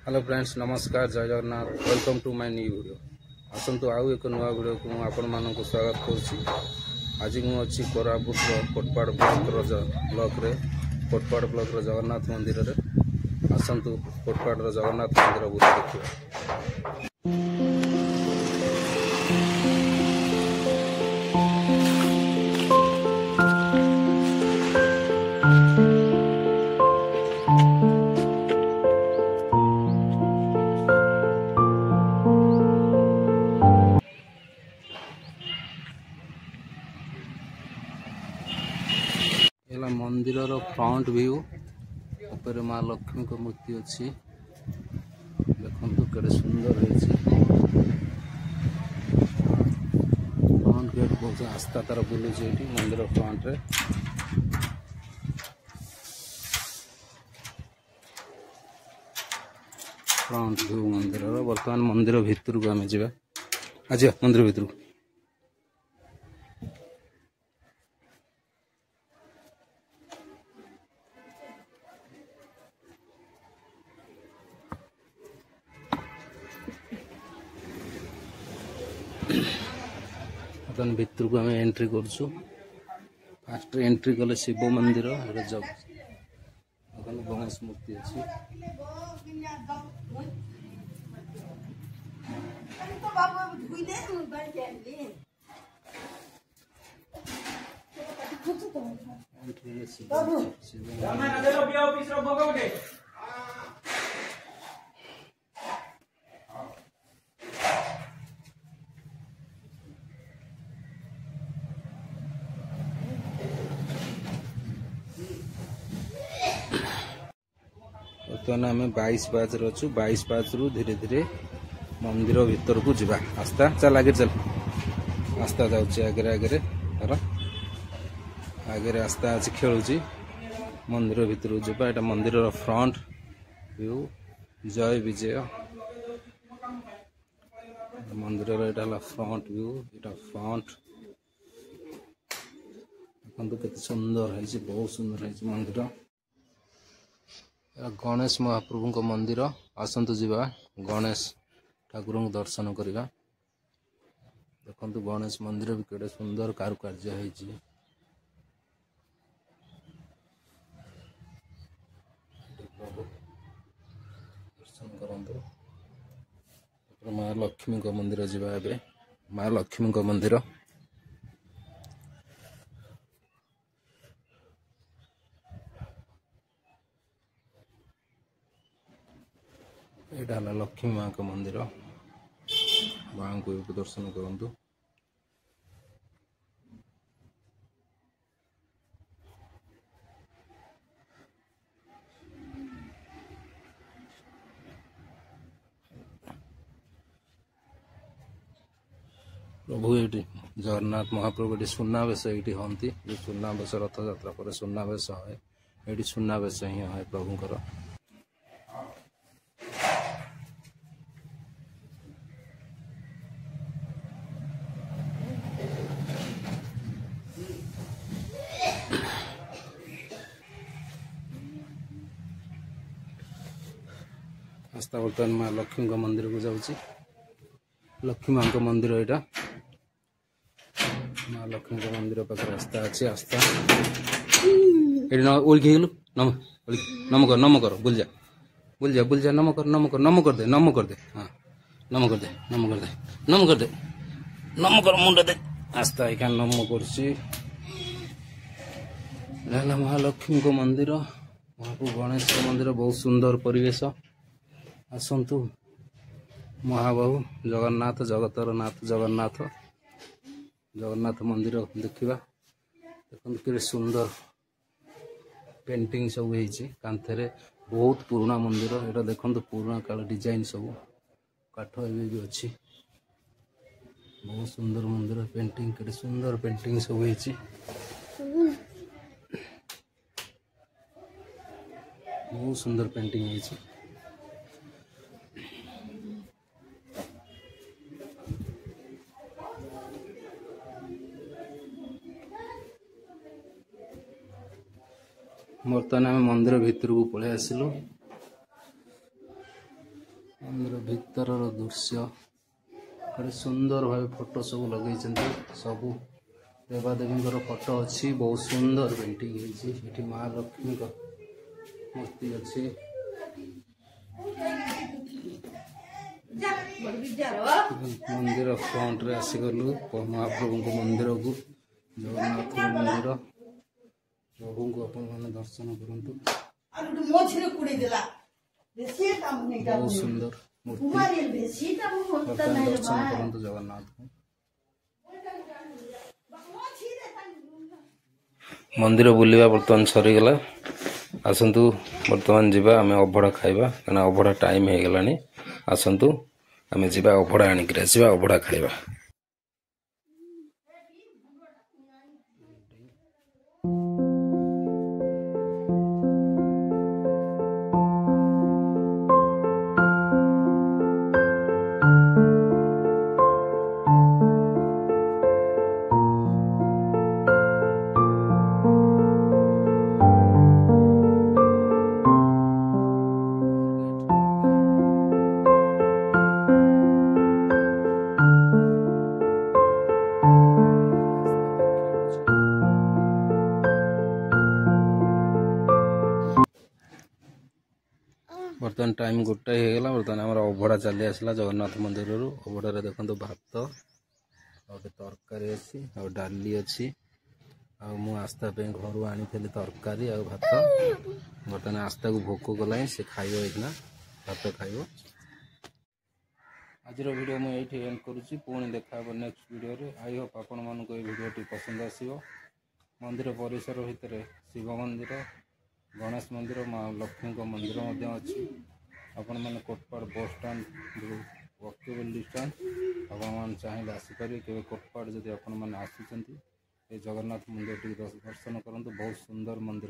Hello friends नमस्कार जय Jagannath welcome to my new video आसतु आउ एक नुआ वीडियो को आपण मानक स्वागत करुच्ची। आज मुझे कोरापुट कोटपाड़ ब्लॉक रे कोटपाड़ ब्लॉक जगन्नाथ मंदिर रे आसतु कोटपाड़ जगन्नाथ मंदिर बुला देखिए। मंदिर फ्रंट व्यू ऊपर माँ लक्ष्मी को मूर्ति अच्छी देखो केड़े सुंदर है। फ्रंट गेट बहुत आस्था तार बुलूँ मंदिर फ्रंट रे। फ्रंट व्यू मंदिर बर्तमान मंदिर भितर को आम जा आज मंदिर भितर बर्तमान भितर को आम एंट्री करछु। फास्ट एंट्री कले शिव मंदिर जग गणेश मूर्ति अच्छी बर्तमान आम 22 पाँच अच्छु 22 पाँच रु धीरे धीरे मंदिर भीतर को जीवा आस्था चल आगे चल आस्था जाऊँगी आगे आगे तार आगे आस्था आज खेलुची मंदिर भीतर को जीवा। एटा मंदिर फ्रंट व्यू जय विजय मंदिर एटा फ्रंट व्यू एटा फ्रंट देखो केते सुंदर है बहुत सुंदर है मंदिर। गणेश महाप्रभु को मंदिर आसतु जीवा गणेश ठाकुर को दर्शन करवा। देखो गणेश मंदिर भी केड़े सुंदर कारुकार्य है। दर्शन करंतु माँ लक्ष्मी को मंदिर जीवा एबे माँ लक्ष्मी को मंदिर यहाँ लक्ष्मी माँ का मंदिर माँ को दर्शन करंतु। प्रभु ये जगन्नाथ महाप्रभु ये सुनावेश ये हंती सुनावेश रथ यात्रा पर सुनावेश है ये सुनावेश ही है प्रभुंर। आस्था बर्तमान माँ लक्ष्मी का मंदिर को जाऊँगी। लक्ष्मी माँ का मंदिर यहाँ माँ लक्ष्मी का मंदिर पाखे आस्था अच्छी आस्था ये ओळखीगलु नम कर नम कर बुल जा नम कर दे नम कर दे हाँ नम कर दे नम कर दे नम कर दे नम कर मुंड दे आस्था ये नम कर महालक्ष्मी को मंदिर महाप्रभु गणेश का मंदिर बहुत सुंदर परिवेश। आसतु महाबाहु जगन्नाथ जगतर नाथ जगन्नाथ जगन्नाथ मंदिर देखा। देखो कि सुंदर पेंटिंग सब कांथरे बहुत पुराना मंदिर यहाँ देखो पुराना काल डिजाइन सब काठ एवं भी अच्छी बहुत सुंदर मंदिर पेंटिंग के सुंदर पेंटिंग सब बहुत सुंदर पेंटिंग है। बर्तमान आम मंदिर भितर को पलि आसिलु। भीतर दृश्य बड़े सुंदर भाव फोटो सब लगे सबू देवादेवी फोटो अच्छी बहुत सुंदर पेंटिंग है माँ लक्ष्मी मूर्ति अच्छी मंदिर फ्रंट रे आसीगलु महाप्रभु मंदिर को जगन्नाथ मंदिर प्रभु को अपन दर्शन करंतु बहुत सुंदर मूर्ति दर्शन करंतु जगन्नाथ को मंदिर बुलवा बर्तमान सरीगला आसतु बर्तमान जीवा आम अभड़ा खाइबा कहना अभड़ा टाइम हो गलानी आसतु आम जीवा अभड़ा आनिक अभड़ा खाइबा। बर्तमान टाइम गोटे होगा बर्तमान आम अभड़ा चली आसला जगन्नाथ मंदिर अभड़ा देखो भात गोटे तरकारी अच्छी डाली अच्छी मु आस्था घर आनी तरकारी भात बर्तमान आस्था को भोक गला से खाइना भात खाइब। आज वीडियो मुझे एंड करुँची पुणी देखा नेक्स्ट वीडियो रे। आई होप आपण मानक ये वीडियो पसंद आसो। मंदिर परिसर भितर शिव मंदिर गणेश मंदिर माँ लक्ष्मी मंदिर अच्छी आपण मैंने कोटपाड़ बस स्टाण वक्तव्य डिस्टान्स आपण चाहिए आसीपारे केवे कोटपाड़ जदि आपण मैंने आसुँच जगन्नाथ मंदिर दर्शन करूँ बहुत सुंदर मंदिर।